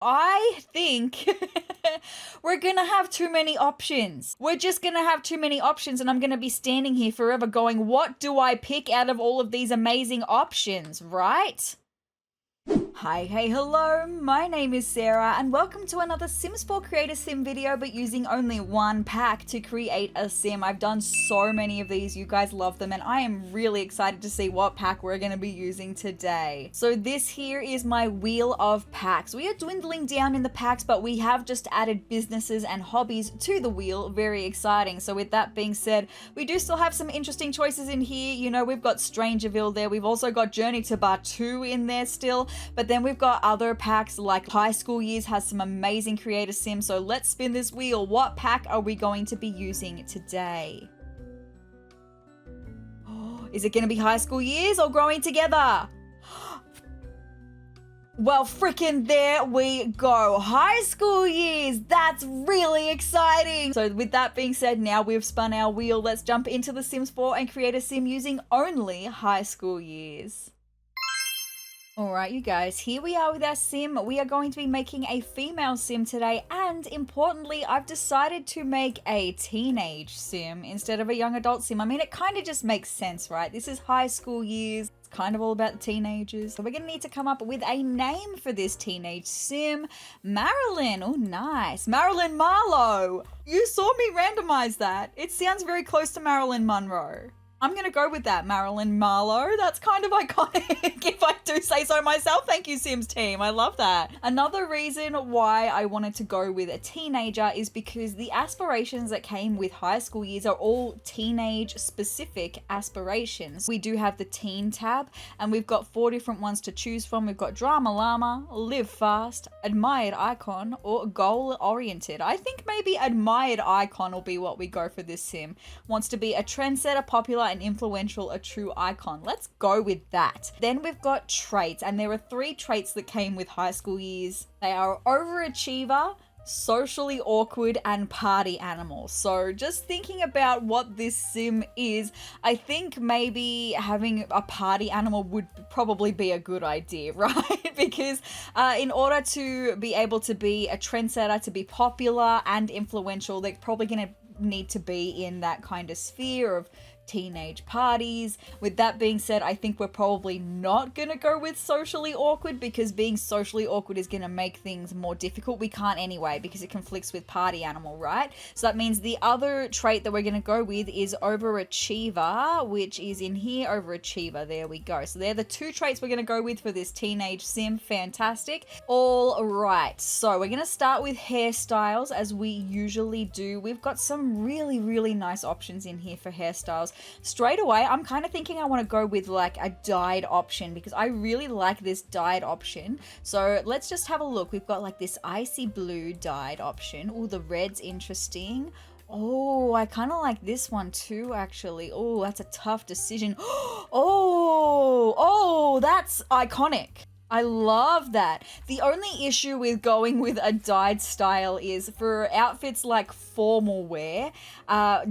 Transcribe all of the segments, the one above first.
I think we're gonna have too many options. We're just gonna have too many options, and I'm gonna be standing here forever going, what do I pick out of all of these amazing options, right? Hi, hey, hello, my name is Sarah and welcome to another Sims 4 Create a Sim video, but using only one pack to create a sim. I've done so many of these, you guys love them, and I am really excited to see what pack we're going to be using today. So this here is my wheel of packs. We are dwindling down in the packs, but we have just added businesses and hobbies to the wheel. Very exciting. So with that being said, we do still have some interesting choices in here. You know, we've got Strangerville there. We've also got Journey to Batu in there still, but then we've got other packs like High School Years has some amazing creator sims. So let's spin this wheel. What pack are we going to be using today? Is it going to be High School Years or Growing Together? Well, freaking there we go. High School Years. That's really exciting. So with that being said, now we've spun our wheel. Let's jump into The Sims 4 and create a sim using only High School Years. Alright, you guys, here we are with our sim. We are going to be making a female sim today, and importantly, I've decided to make a teenage sim instead of a young adult sim. I mean, it kind of just makes sense, right? This is High School Years. It's kind of all about the teenagers. So we're going to need to come up with a name for this teenage sim. Marilyn. Oh, nice. Marilyn Marlowe. You saw me randomize that. It sounds very close to Marilyn Monroe. I'm going to go with that, Marilyn Marlowe. That's kind of iconic, if I do say so myself. Thank you, Sims team. I love that. Another reason why I wanted to go with a teenager is because the aspirations that came with High School Years are all teenage-specific aspirations. We do have the teen tab, and we've got 4 different ones to choose from. We've got Drama Llama, Live Fast, Admired Icon, or Goal-Oriented. I think maybe Admired Icon will be what we go for this sim. Wants to be a trendsetter, popular, and influential, a true icon. Let's go with that. Then we've got traits, and there are 3 traits that came with High School Years. They are overachiever, socially awkward, and party animal. So just thinking about what this sim is, I think maybe having a party animal would probably be a good idea, right? Because in order to be able to be a trendsetter, to be popular and influential, they're probably going to need to be in that kind of sphere of teenage parties. With that being said, I think we're probably not gonna go with socially awkward, because being socially awkward is gonna make things more difficult. We can't anyway, because it conflicts with party animal, right? So that means the other trait that we're gonna go with is overachiever, which is in here, overachiever. There we go. So they're the 2 traits we're gonna go with for this teenage sim. Fantastic. All right, so we're gonna start with hairstyles as we usually do. We've got some really, really nice options in here for hairstyles. Straight away, I'm kind of thinking I want to go with like a dyed option, because I really like this dyed option. So let's just have a look. We've got like this icy blue dyed option. Oh, the red's interesting. Oh, I kind of like this one too, actually. Oh, that's a tough decision. Oh, that's iconic. I love that. The only issue with going with a dyed style is for outfits like formal wear,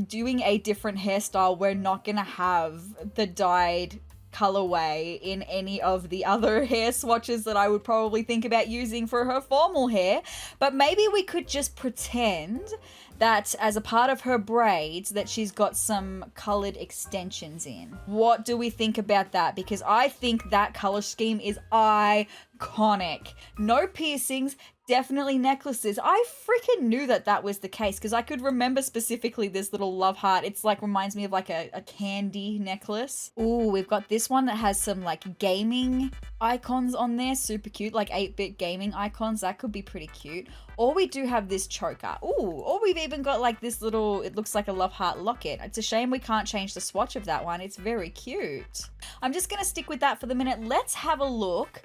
doing a different hairstyle, we're not gonna have the dyed colorway in any of the other hair swatches that I would probably think about using for her formal hair. But maybe we could just pretend that as a part of her braids that she's got some colored extensions in. What do we think about that? Because I think that color scheme is iconic. No piercings, definitely necklaces. I freaking knew that that was the case, because I could remember specifically this little love heart. It's like reminds me of like a candy necklace. Ooh, we've got this one that has some like gaming icons on there. Super cute, like 8-bit gaming icons. That could be pretty cute. Or we do have this choker. Ooh, or we've even got like this little, it looks like a love heart locket. It's a shame we can't change the swatch of that one. It's very cute. I'm just gonna stick with that for the minute. Let's have a look.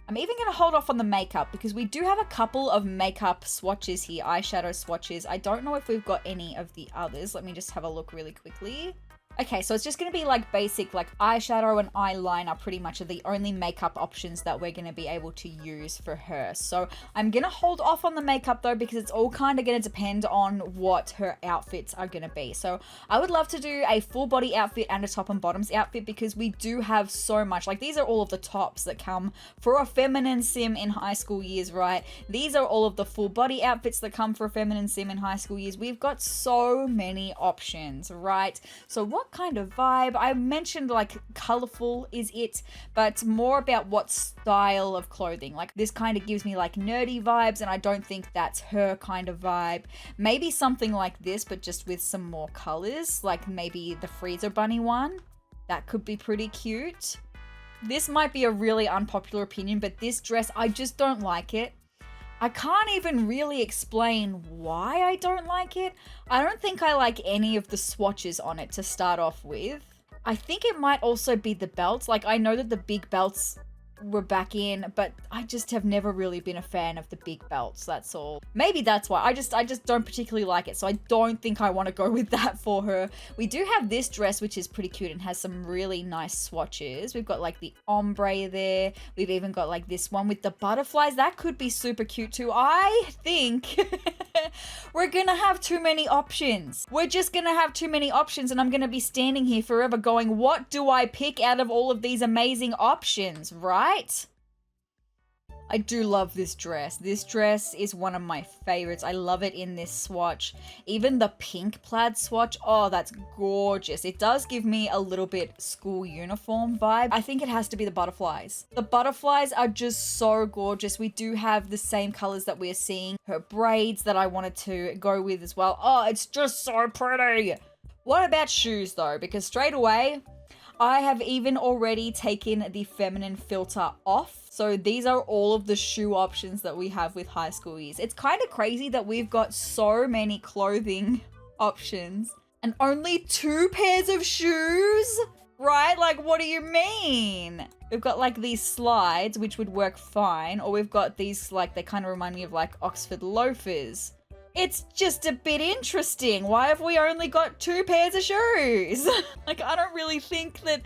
I'm even going to hold off on the makeup, because we do have a couple of makeup swatches here, eyeshadow swatches. I don't know if we've got any of the others. Let me just have a look really quickly. Okay, so it's just going to be like basic, like eyeshadow and eyeliner pretty much are the only makeup options that we're going to be able to use for her. So I'm going to hold off on the makeup though, because it's all kind of going to depend on what her outfits are going to be. So I would love to do a full body outfit and a top and bottoms outfit, because we do have so much. Like, these are all of the tops that come for a feminine sim in high school years, right? These are all of the full body outfits that come for a feminine sim in high school years. We've got so many options, right? So what kind of vibe? I mentioned like colorful is it, but more about what style of clothing. Like, this kind of gives me like nerdy vibes, and I don't think that's her kind of vibe. Maybe something like this, but just with some more colors, like maybe the Freezer Bunny one. That could be pretty cute. This might be a really unpopular opinion, but this dress, I just don't like it. I can't even really explain why I don't like it. I don't think I like any of the swatches on it to start off with. I think it might also be the belts. Like, I know that the big belts were back in, but I just have never really been a fan of the big belts, that's all. Maybe that's why. I just don't particularly like it, so I don't think I want to go with that for her. We do have this dress, which is pretty cute and has some really nice swatches. We've got like the ombre there. We've even got like this one with the butterflies. That could be super cute too. I think we're gonna have too many options. We're just gonna have too many options, and I'm gonna be standing here forever going, what do I pick out of all of these amazing options, right? I do love this dress. This dress is one of my favorites. I love it in this swatch. Even the pink plaid swatch, oh, that's gorgeous. It does give me a little bit school uniform vibe. I think it has to be the butterflies. The butterflies are just so gorgeous. We do have the same colors that we're seeing. Her braids that I wanted to go with as well. Oh, it's just so pretty. What about shoes though? Because straight away, I have even already taken the feminine filter off. So these are all of the shoe options that we have with high school years. It's kind of crazy that we've got so many clothing options and only 2 pairs of shoes, right? Like, what do you mean? We've got like these slides, which would work fine. Or we've got these, like, they kind of remind me of like Oxford loafers. It's just a bit interesting. Why have we only got 2 pairs of shoes? Like, I don't really think that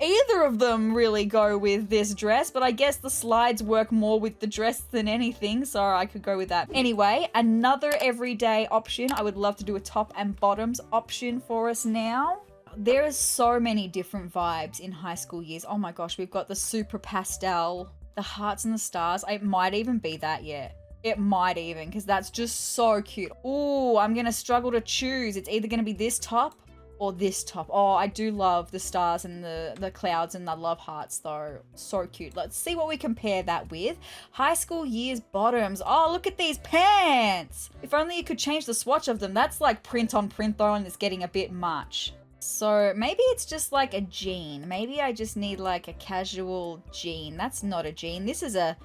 either of them really go with this dress, but I guess the slides work more with the dress than anything, so I could go with that. Anyway, another everyday option. I would love to do a top and bottoms option for us now. There are so many different vibes in high school years. Oh my gosh, we've got the super pastel, the hearts and the stars. It might even be that, yeah. It might even, because that's just so cute. Ooh, I'm going to struggle to choose. It's either going to be this top or this top. Oh, I do love the stars and the clouds, and I love hearts though. So cute. Let's see what we compare that with. High school years bottoms. Oh, look at these pants. If only you could change the swatch of them. That's like print on print though, and it's getting a bit much. So maybe it's just like a jean. Maybe I just need like a casual jean. That's not a jean. This is a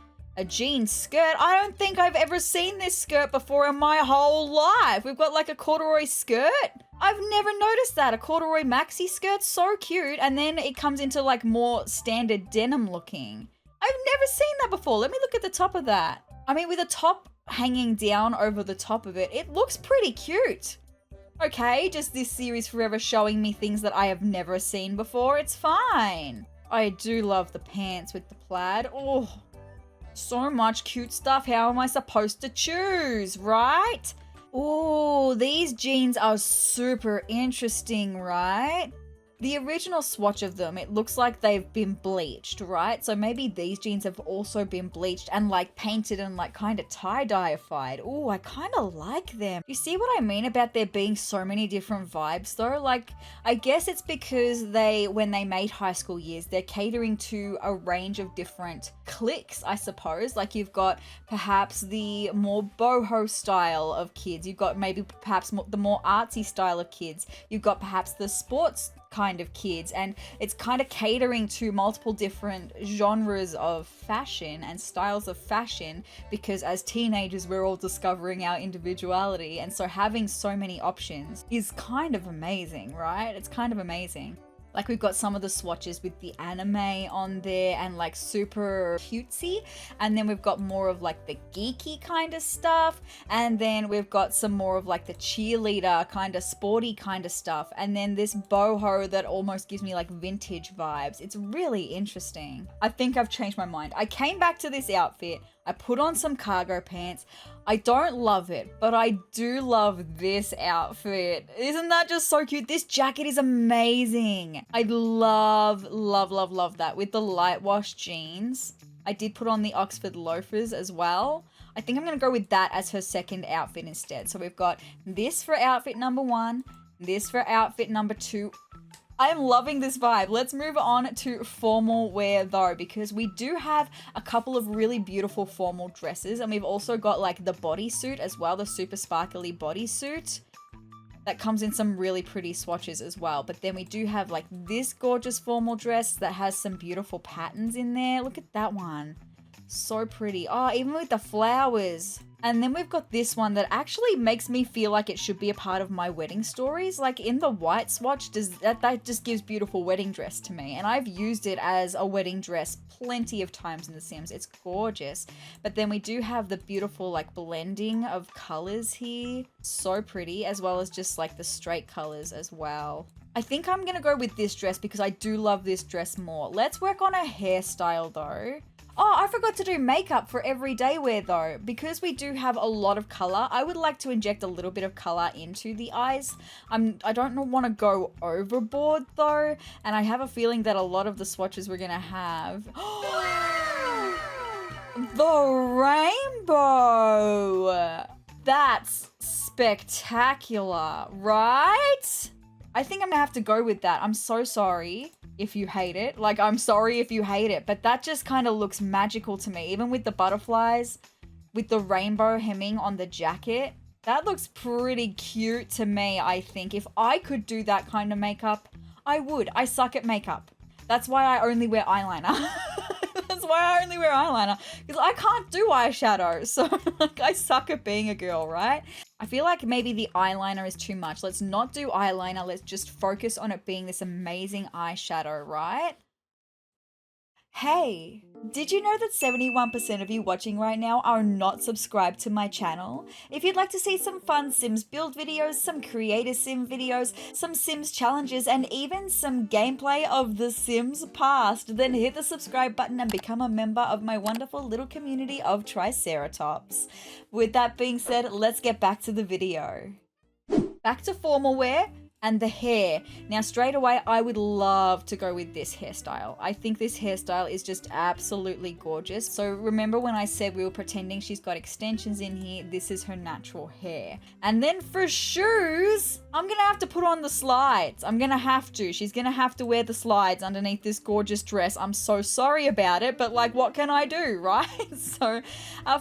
jean skirt. I don't think I've ever seen this skirt before in my whole life. We've got like a corduroy skirt. I've never noticed that. A corduroy maxi skirt, so cute. And then it comes into like more standard denim looking. I've never seen that before. Let me look at the top of that. I mean, with a top hanging down over the top of it, it looks pretty cute. Okay, just this series forever showing me things that I have never seen before. It's fine. I do love the pants with the plaid. Oh, so much cute stuff. How am I supposed to choose, right? Oh, these jeans are super interesting, right? The original swatch of them, it looks like they've been bleached, right? So maybe these jeans have also been bleached and like painted and like kind of tie-dye-ified. Oh, I kind of like them. You see what I mean about there being so many different vibes though? Like, I guess it's because when they made high school years, they're catering to a range of different cliques, I suppose. Like, you've got perhaps the more boho style of kids. You've got maybe perhaps the more artsy style of kids. You've got perhaps the sports kind of kids, and it's kind of catering to multiple different genres of fashion and styles of fashion, because as teenagers we're all discovering our individuality, and so having so many options is kind of amazing, right? It's kind of amazing. Like we've got some of the swatches with the anime on there and like super cutesy. And then we've got more of like the geeky kind of stuff. And then we've got some more of like the cheerleader kind of sporty kind of stuff. And then this boho that almost gives me like vintage vibes. It's really interesting. I think I've changed my mind. I came back to this outfit. I put on some cargo pants. I don't love it, but I do love this outfit. Isn't that just so cute? This jacket is amazing. I love that with the light wash jeans. I did put on the Oxford loafers as well. I think I'm going to go with that as her second outfit instead. So we've got this for outfit number 1, this for outfit number 2. I am loving this vibe. Let's move on to formal wear though, because we do have a couple of really beautiful formal dresses, and we've also got like the bodysuit as well, the super sparkly bodysuit that comes in some really pretty swatches as well. But then we do have like this gorgeous formal dress that has some beautiful patterns in there. Look at that one. So pretty. Oh, even with the flowers. And then we've got this one that actually makes me feel like it should be a part of my wedding stories. Like in the white swatch, that just gives beautiful wedding dress to me. And I've used it as a wedding dress plenty of times in The Sims. It's gorgeous. But then we do have the beautiful like blending of colors here. So pretty, as well as just like the straight colors as well. I think I'm gonna go with this dress because I do love this dress more. Let's work on a hairstyle though. Oh, I forgot to do makeup for everyday wear though. Because we do have a lot of color, I would like to inject a little bit of color into the eyes. I don't want to go overboard though, and I have a feeling that a lot of the swatches we're gonna have. The rainbow! That's spectacular, right? I think I'm gonna have to go with that. I'm so sorry if you hate it. Like, I'm sorry if you hate it, but that just kind of looks magical to me. Even with the butterflies, with the rainbow hemming on the jacket, that looks pretty cute to me, I think. If I could do that kind of makeup, I would. I suck at makeup. That's why I only wear eyeliner. That's why I only wear eyeliner, because I can't do eyeshadow. So like, I suck at being a girl, right? I feel like maybe the eyeliner is too much. Let's not do eyeliner. Let's just focus on it being this amazing eyeshadow, right? Hey, did you know that 71% of you watching right now are not subscribed to my channel? If you'd like to see some fun Sims build videos, some creator sim videos, some Sims challenges, and even some gameplay of The Sims past, then hit the subscribe button and become a member of my wonderful little community of Triceratops. With that being said, let's get back to the video. Back to formal wear. And the hair. Now, straight away, I would love to go with this hairstyle. I think this hairstyle is just absolutely gorgeous. So remember when I said we were pretending she's got extensions in here? This is her natural hair. And then for shoes, I'm gonna have to put on the slides. I'm gonna have to. She's gonna have to wear the slides underneath this gorgeous dress. I'm so sorry about it, but like, what can I do, right? So,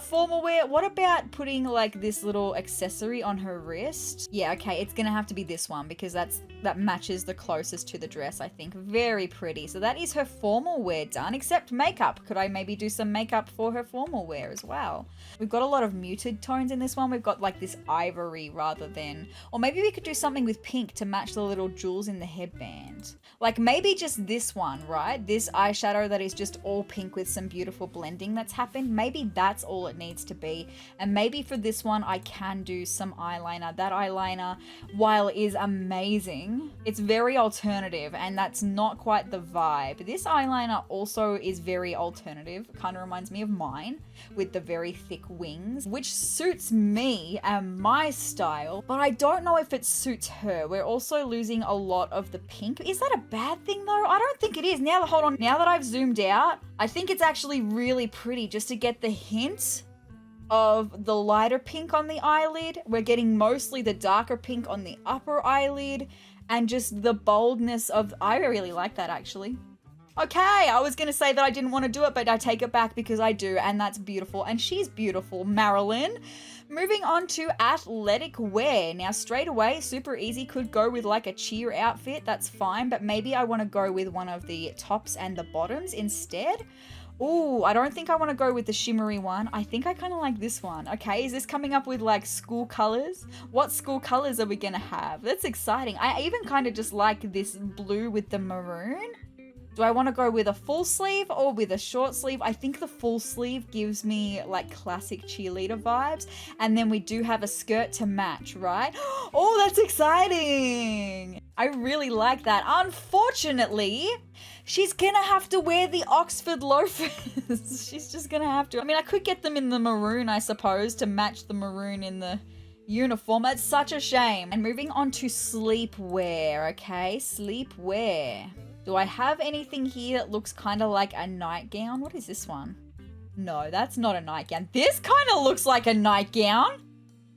formal wear. What about putting like this little accessory on her wrist? Yeah, okay, it's gonna have to be this one because that matches the closest to the dress, I think. Very pretty. So that is her formal wear done, except makeup. Could I maybe do some makeup for her formal wear as well? We've got a lot of muted tones in this one. We've got like this ivory rather than, or maybe we could do something with pink to match the little jewels in the headband. Like maybe just this one, right? This eyeshadow that is just all pink with some beautiful blending that's happened. Maybe that's all it needs to be. And maybe for this one, I can do some eyeliner. That eyeliner, while is amazing, it's very alternative, and that's not quite the vibe. This eyeliner also is very alternative. Kind of reminds me of mine with the very thick wings, which suits me and my style, but I don't know if it suits her. We're also losing a lot of the pink. Is that a bad thing though? I don't think it is. Now, hold on. Now that I've zoomed out, I think it's actually really pretty just to get the hint of the lighter pink on the eyelid. We're getting mostly the darker pink on the upper eyelid and just the boldness of, I really like that actually. Okay, I was gonna say that I didn't want to do it, but I take it back because I do, and that's beautiful. And she's beautiful, Marilyn. Moving on to athletic wear. Now straight away, super easy, could go with like a cheer outfit, that's fine, but maybe I want to go with one of the tops and the bottoms instead. Ooh, I don't think I want to go with the shimmery one. I think I kind of like this one. Okay, is this coming up with like school colors? What school colors are we gonna have? That's exciting. I even kind of just like this blue with the maroon. Do I want to go with a full sleeve or with a short sleeve? I think the full sleeve gives me like classic cheerleader vibes. And then we do have a skirt to match, right? Oh, that's exciting. I really like that. Unfortunately, she's gonna have to wear the Oxford loafers. She's just gonna have to. I mean, I could get them in the maroon, I suppose, to match the maroon in the uniform. It's such a shame. And moving on to sleepwear, okay? Sleepwear. Do I have anything here that looks kind of like a nightgown? What is this one? No, that's not a nightgown. This kind of looks like a nightgown.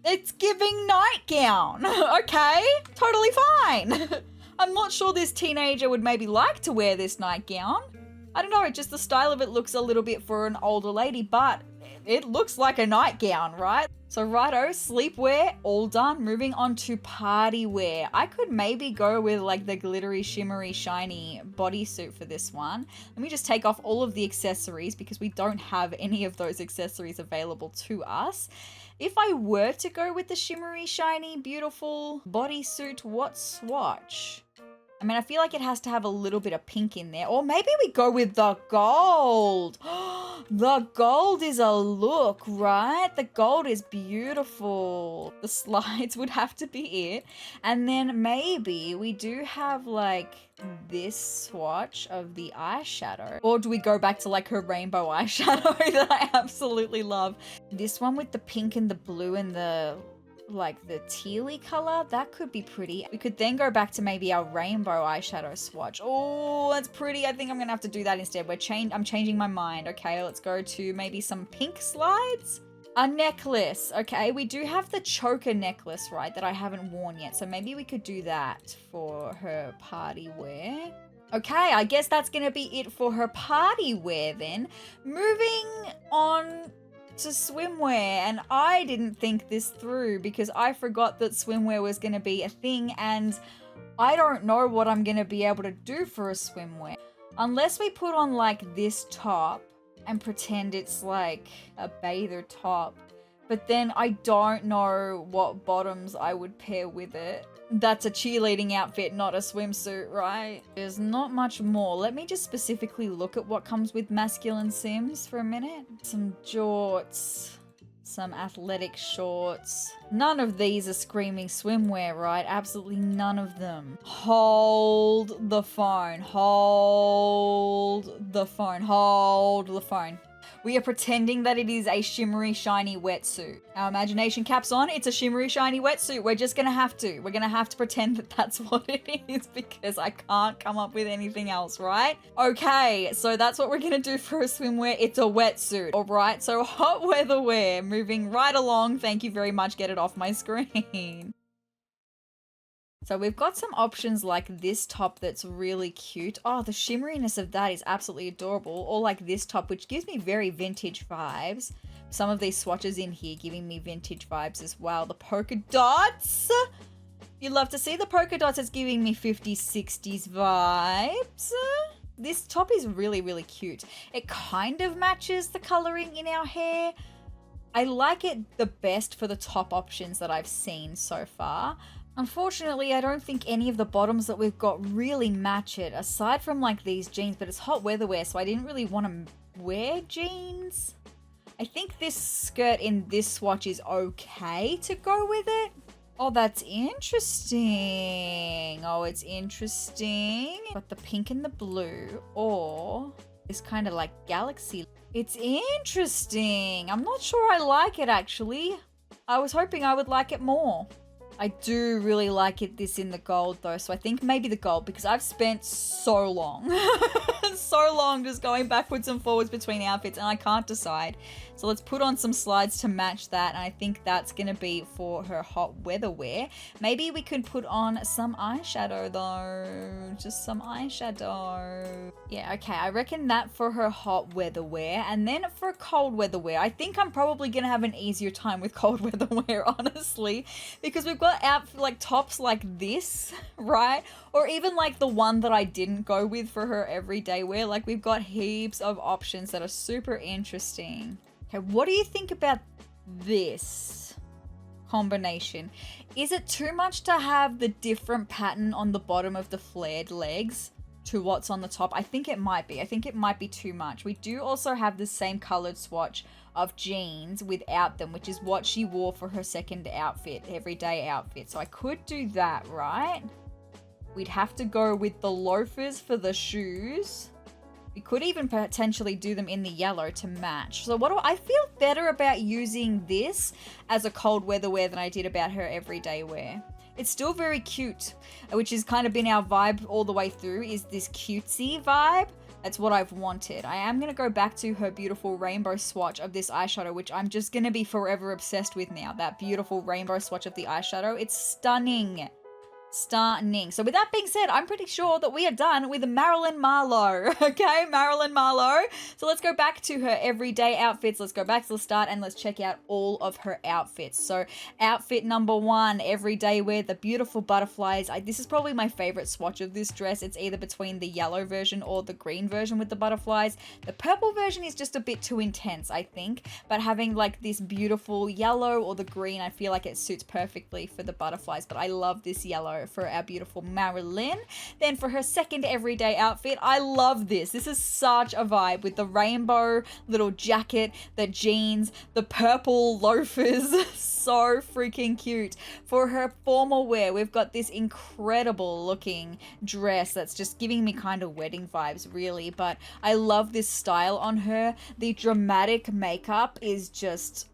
It's giving nightgown. Okay, totally fine. I'm not sure this teenager would maybe like to wear this nightgown. I don't know, just the style of it looks a little bit for an older lady, but it looks like a nightgown, right? So righto, sleepwear, all done. Moving on to party wear. I could maybe go with like the glittery, shimmery, shiny bodysuit for this one. Let me just take off all of the accessories because we don't have any of those accessories available to us. If I were to go with the shimmery, shiny, beautiful bodysuit, what swatch? I mean, I feel like it has to have a little bit of pink in there. Or maybe we go with the gold. The gold is a look, right? The gold is beautiful. The slides would have to be it. And then maybe we do have like this swatch of the eyeshadow. Or do we go back to like her rainbow eyeshadow that I absolutely love? This one with the pink and the blue and the like the tealy color, that could be pretty. We could then go back to maybe our rainbow eyeshadow swatch. Oh, that's pretty. I think I'm gonna have to do that instead. I'm changing my mind. Okay, let's go to maybe some pink slides. A necklace. Okay, we do have the choker necklace, right, that I haven't worn yet. So maybe we could do that for her party wear. Okay, I guess that's gonna be it for her party wear then. Moving on to swimwear, and I didn't think this through because I forgot that swimwear was going to be a thing, and I don't know what I'm going to be able to do for a swimwear unless we put on like this top and pretend it's like a bather top, but then I don't know what bottoms I would pair with it. That's a cheerleading outfit, not a swimsuit, right? There's not much more. Let me just specifically look at what comes with masculine Sims for a minute. Some jorts, some athletic shorts. None of these are screaming swimwear, right? Absolutely none of them. Hold the phone. Hold the phone. Hold the phone. We are pretending that it is a shimmery, shiny wetsuit. Our imagination caps on. It's a shimmery, shiny wetsuit. We're just gonna have to. We're gonna have to pretend that that's what it is because I can't come up with anything else, right? Okay, so that's what we're gonna do for a swimwear. It's a wetsuit, all right? So hot weather wear. Moving right along. Thank you very much. Get it off my screen. So we've got some options like this top that's really cute. Oh, the shimmeriness of that is absolutely adorable. Or like this top, which gives me very vintage vibes. Some of these swatches in here giving me vintage vibes as well. The polka dots. You love to see the polka dots. It's giving me 50s, 60s vibes. This top is really, really cute. It kind of matches the coloring in our hair. I like it the best for the top options that I've seen so far. Unfortunately, I don't think any of the bottoms that we've got really match it, aside from like these jeans, but it's hot weather wear, so I didn't really want to wear jeans. I think this skirt in this swatch is okay to go with it. Oh, that's interesting. Oh, it's interesting. Got the pink and the blue, or this kind of like galaxy. It's interesting. I'm not sure I like it actually. I was hoping I would like it more. I do really like it this in the gold though, so I think maybe the gold because I've spent so long, so long just going backwards and forwards between outfits and I can't decide. So let's put on some slides to match that, and I think that's going to be for her hot weather wear. Maybe we could put on some eyeshadow though, just some eyeshadow. Yeah, okay, I reckon that for her hot weather wear, and then for cold weather wear, I think I'm probably going to have an easier time with cold weather wear, honestly, because we've got got like tops like this, right? Or even like the one that I didn't go with for her everyday wear. Like we've got heaps of options that are super interesting. Okay, what do you think about this combination? Is it too much to have the different pattern on the bottom of the flared legs to what's on the top? I think it might be. I think it might be too much. We do also have the same colored swatch of jeans without them, which is what she wore for her second outfit, everyday outfit. So I could do that, right? We'd have to go with the loafers for the shoes. We could even potentially do them in the yellow to match. So I feel better about using this as a cold weather wear than I did about her everyday wear. It's still very cute, which has kind of been our vibe all the way through, is this cutesy vibe. That's what I've wanted. I am going to go back to her beautiful rainbow swatch of this eyeshadow, which I'm just going to be forever obsessed with now. That beautiful rainbow swatch of the eyeshadow. It's stunning. Stunning. So with that being said, I'm pretty sure that we are done with Marilyn Marlowe. Okay, Marilyn Marlowe. So let's go back to her everyday outfits. Let's go back to the start and let's check out all of her outfits. So outfit number 1, everyday wear, the beautiful butterflies. This is probably my favorite swatch of this dress. It's either between the yellow version or the green version with the butterflies. The purple version is just a bit too intense, I think, but having like this beautiful yellow or the green, I feel like it suits perfectly for the butterflies. But I love this yellow for our beautiful Marilyn. Then for her second everyday outfit, I love this. This is such a vibe with the rainbow little jacket, the jeans, the purple loafers. So freaking cute. For her formal wear, we've got this incredible looking dress that's just giving me kind of wedding vibes, really. But I love this style on her. The dramatic makeup is just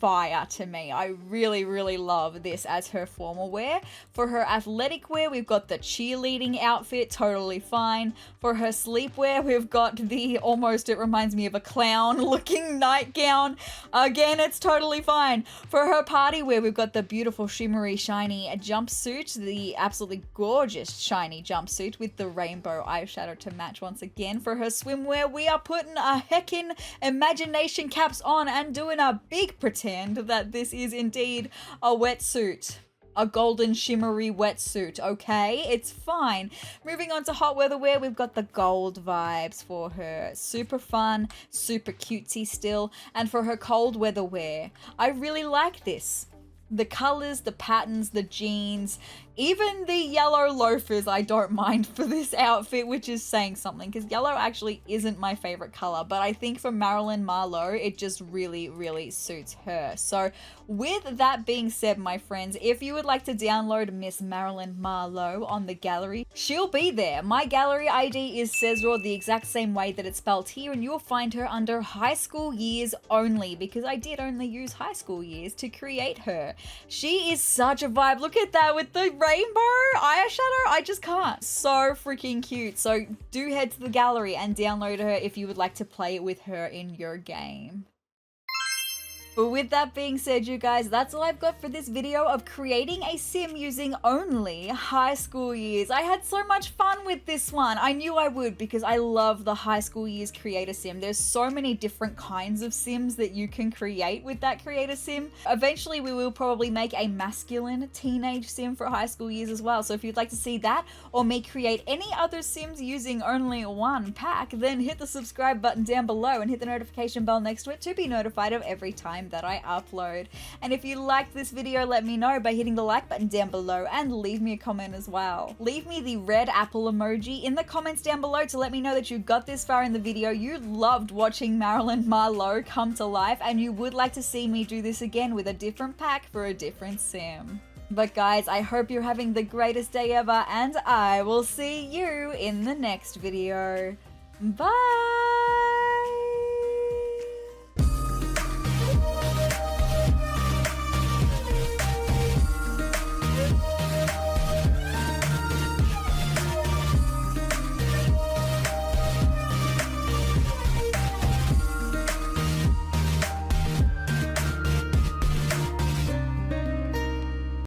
fire to me. I really, really love this as her formal wear. For her athletic wear, we've got the cheerleading outfit, totally fine. For her sleepwear, we've got the almost, it reminds me of a clown looking nightgown. Again, it's totally fine. For her party wear, we've got the beautiful shimmery shiny jumpsuit, the absolutely gorgeous shiny jumpsuit with the rainbow eyeshadow to match once again. For her swimwear, we are putting a heckin' imagination caps on and doing a big pretend that this is indeed a wetsuit. A golden shimmery wetsuit, okay? It's fine. Moving on to hot weather wear, we've got the gold vibes for her. Super fun, super cutesy still. And for her cold weather wear, I really like this. The colors, the patterns, the jeans, even the yellow loafers I don't mind for this outfit, which is saying something because yellow actually isn't my favorite color, but I think for Marilyn Marlowe, it just really, really suits her. So with that being said, my friends, if you would like to download Miss Marilyn Marlowe on the gallery, she'll be there. My gallery ID is sezrawrr, the exact same way that it's spelled here, and you'll find her under high school years only because I did only use high school years to create her. She is such a vibe. Look at that with the rainbow eyeshadow. I just can't. So freaking cute. So do head to the gallery and download her if you would like to play with her in your game. But with that being said, you guys, that's all I've got for this video of creating a sim using only high school years. I had so much fun with this one. I knew I would because I love the high school years creator sim. There's so many different kinds of sims that you can create with that creator sim. Eventually, we will probably make a masculine teenage sim for high school years as well. So if you'd like to see that or me create any other sims using only one pack, then hit the subscribe button down below and hit the notification bell next to it to be notified of every time that I upload. And if you liked this video, let me know by hitting the like button down below and leave me a comment as well. Leave me the red apple emoji in the comments down below to let me know that you got this far in the video, you loved watching Marilyn Marlowe come to life, and you would like to see me do this again with a different pack for a different sim. But guys, I hope you're having the greatest day ever, and I will see you in the next video. Bye!